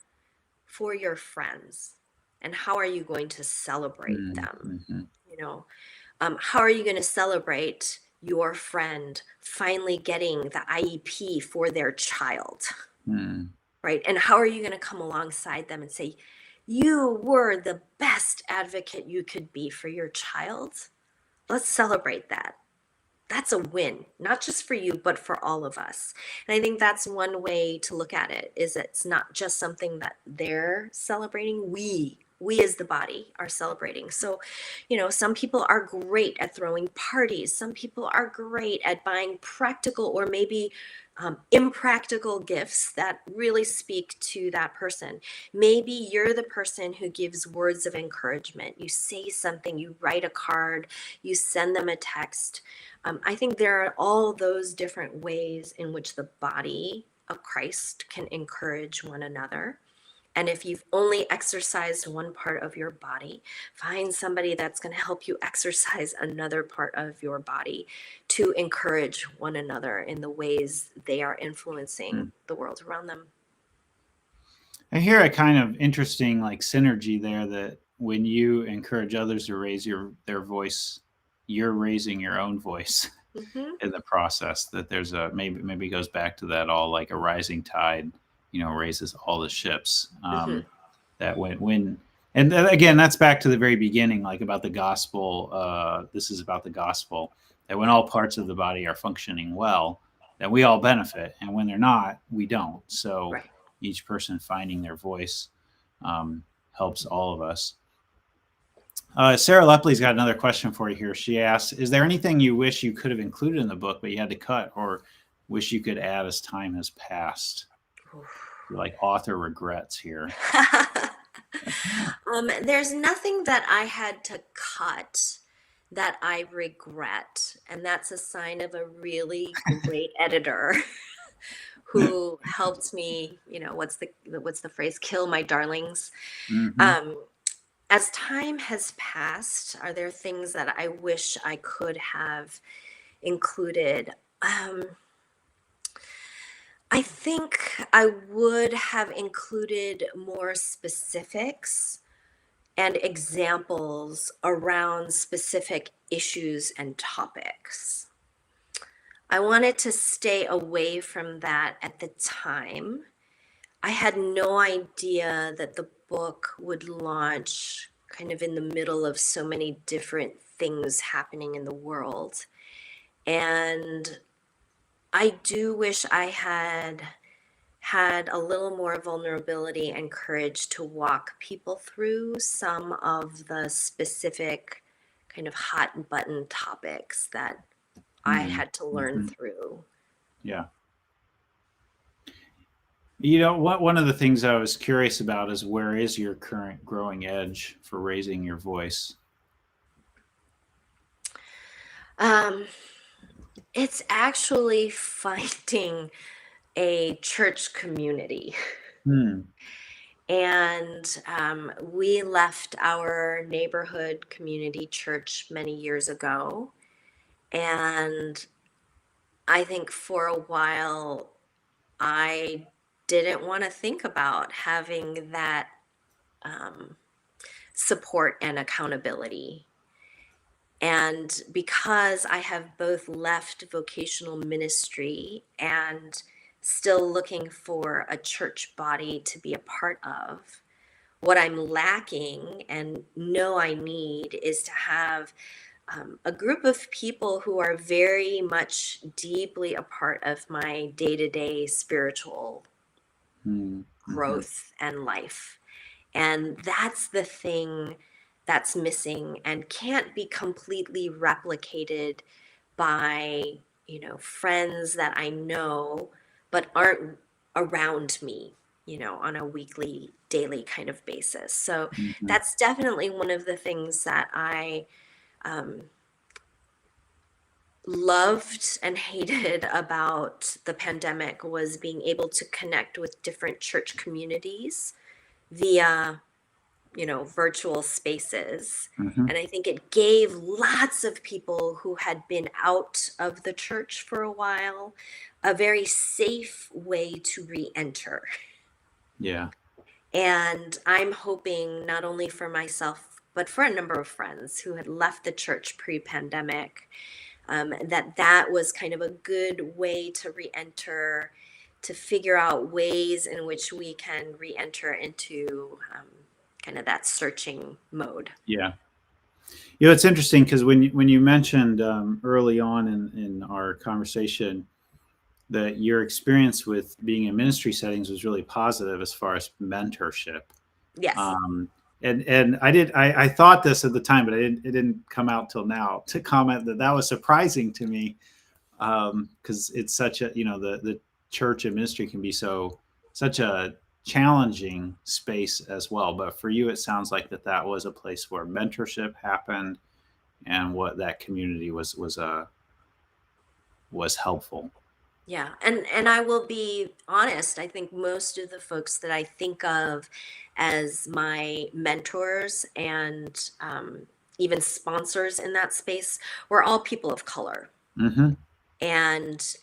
for your friends? And how are you going to celebrate them? How are you going to celebrate your friend finally getting the IEP for their child? Right? And how are you going to come alongside them and say, you were the best advocate you could be for your child? Let's celebrate that. That's a win, not just for you, but for all of us. And I think that's one way to look at it, is it's not just something that they're celebrating. We as the body are celebrating. So, some people are great at throwing parties. Some people are great at buying practical or maybe impractical gifts that really speak to that person. Maybe you're the person who gives words of encouragement. You say something, you write a card, you send them a text. I think there are all those different ways in which the body of Christ can encourage one another. And if you've only exercised one part of your body, find somebody that's going to help you exercise another part of your body to encourage one another in the ways they are influencing the world around them. I hear a kind of interesting synergy there, that when you encourage others to raise their voice, you're raising your own voice in the process. That there's maybe goes back to that all like a rising tide, raises all the ships. That when and again, that's back to the very beginning, like about the gospel. This is about the gospel, that when all parts of the body are functioning well, that we all benefit, and when they're not, we don't. So each person finding their voice helps all of us. Sarah Lepley's got another question for you here. She asks, is there anything you wish you could have included in the book but you had to cut, or wish you could add as time has passed? Like author regrets here. There's nothing that I had to cut that I regret, and that's a sign of a really great editor who helped me, what's the phrase, kill my darlings. as time has passed, are there things that I wish I could have included? I think I would have included more specifics and examples around specific issues and topics. I wanted to stay away from that at the time. I had no idea that the book would launch kind of in the middle of so many different things happening in the world. And I do wish I had a little more vulnerability and courage to walk people through some of the specific kind of hot button topics that I had to learn through. Yeah. You know, one of the things I was curious about is, where is your current growing edge for raising your voice? It's actually finding a church community. And we left our neighborhood community church many years ago. And I think for a while, I didn't want to think about having that support and accountability. And because I have both left vocational ministry and still looking for a church body to be a part of, what I'm lacking and know I need is to have a group of people who are very much deeply a part of my day-to-day spiritual growth and life. And that's the thing that's missing and can't be completely replicated by, you know, friends that I know but aren't around me, you know, on a weekly, daily kind of basis. So that's definitely one of the things that I loved and hated about the pandemic, was being able to connect with different church communities via, you know, virtual spaces. And I think it gave lots of people who had been out of the church for a while a very safe way to re-enter. Yeah. And I'm hoping not only for myself, but for a number of friends who had left the church pre-pandemic, that was kind of a good way to re-enter, to figure out ways in which we can re-enter into kind of that searching mode. Yeah. You know, it's interesting because when you mentioned early on in our conversation that your experience with being in ministry settings was really positive as far as mentorship. Yes. And I thought this at the time, but it didn't come out till now to comment that was surprising to me, because it's such a, you know, the church and ministry can be such a challenging space as well. But for you, it sounds like that was a place where mentorship happened, and what that community was helpful. Yeah. And I will be honest, I think most of the folks that I think of as my mentors and even sponsors in that space were all people of color. And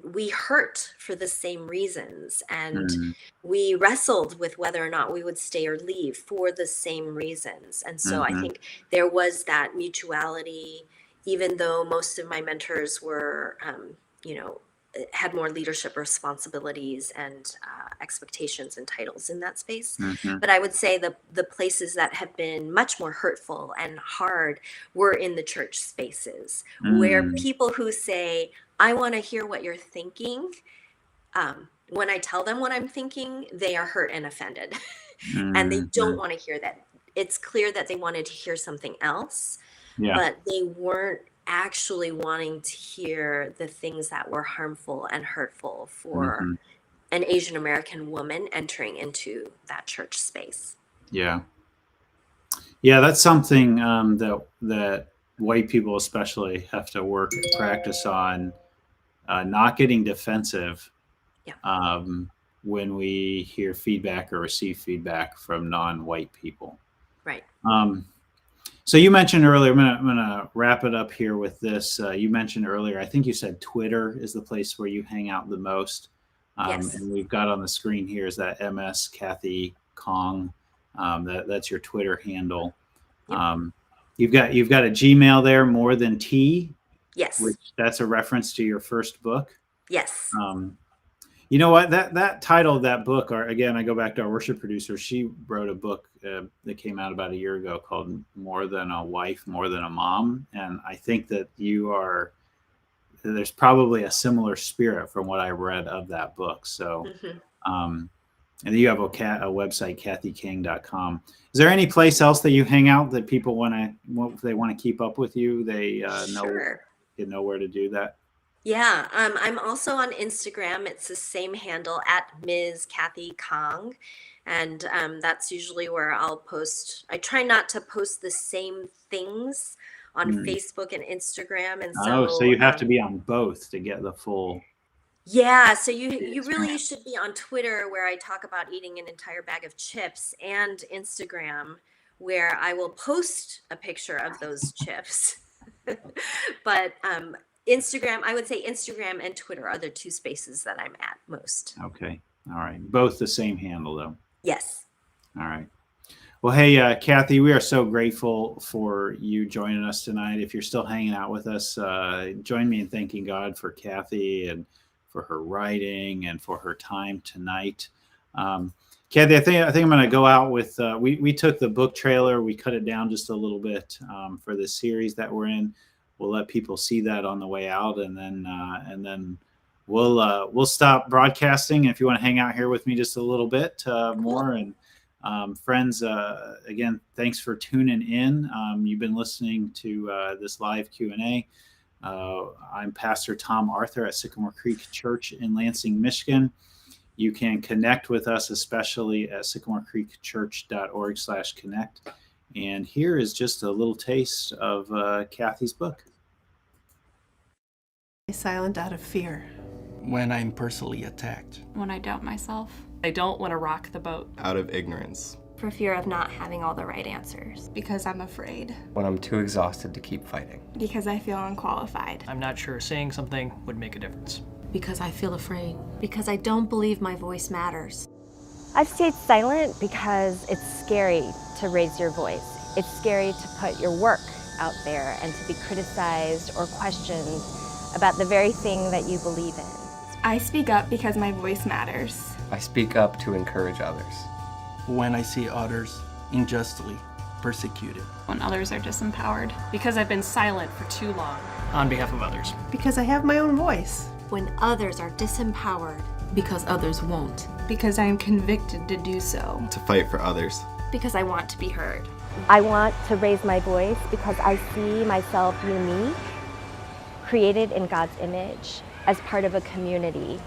we hurt for the same reasons, and we wrestled with whether or not we would stay or leave for the same reasons. And so I think there was that mutuality, even though most of my mentors were you know, had more leadership responsibilities and expectations and titles in that space. But I would say the places that have been much more hurtful and hard were in the church spaces, where people who say, I want to hear what you're thinking, when I tell them what I'm thinking, they are hurt and offended. And they don't want to hear that. It's clear that they wanted to hear something else, but they weren't actually wanting to hear the things that were harmful and hurtful for an Asian American woman entering into that church space. Yeah, that's something that white people especially have to work and practice on, not getting defensive when we hear feedback or receive feedback from non-white people. Right. So you mentioned earlier, I'm gonna wrap it up here with this. You mentioned earlier, I think you said Twitter is the place where you hang out the most. Yes. And we've got on the screen here is that MS Kathy Kang. That's your Twitter handle. Yep. You've got a Gmail there, More Than Tea. Yes. Which that's a reference to your first book. Yes. You know what? That title of that book, or again, I go back to our worship producer. She wrote a book that came out about a year ago called "More Than a Wife, More Than a Mom," and I think that there's probably a similar spirit from what I read of that book. So, and you have a website, kathykang.com. Is there any place else that you hang out that people if they want to keep up with you, they Sure. know where to do that? Yeah, I'm also on Instagram. It's the same handle at Ms. Kathy Kang. And that's usually where I'll post. I try not to post the same things on Facebook and Instagram. And so you have to be on both to get the full. Yeah, so you really should be on Twitter, where I talk about eating an entire bag of chips, and Instagram, where I will post a picture of those chips. But Instagram, I would say Instagram and Twitter are the two spaces that I'm at most. Okay. All right. Both the same handle, though. Yes. All right. Well, hey, Kathy, we are so grateful for you joining us tonight. If you're still hanging out with us, join me in thanking God for Kathy and for her writing and for her time tonight. Kathy, I think I'm going to go out with, we took the book trailer, we cut it down just a little bit for the series that we're in. We'll let people see that on the way out, and then we'll stop broadcasting. If you want to hang out here with me just a little bit more, and friends, again, thanks for tuning in. You've been listening to this live Q&A. I'm Pastor Tom Arthur at Sycamore Creek Church in Lansing, Michigan. You can connect with us, especially at sycamorecreekchurch.org/connect. And here is just a little taste of Kathy's book. Silent out of fear. When I'm personally attacked. When I doubt myself. I don't want to rock the boat. Out of ignorance. For fear of not having all the right answers. Because I'm afraid. When I'm too exhausted to keep fighting. Because I feel unqualified. I'm not sure saying something would make a difference. Because I feel afraid. Because I don't believe my voice matters. I've stayed silent because it's scary to raise your voice. It's scary to put your work out there and to be criticized or questioned about the very thing that you believe in. I speak up because my voice matters. I speak up to encourage others. When I see others unjustly persecuted. When others are disempowered. Because I've been silent for too long on behalf of others. Because I have my own voice. When others are disempowered. Because others won't. Because I am convicted to do so. To fight for others. Because I want to be heard. I want to raise my voice because I see myself unique, created in God's image, as part of a community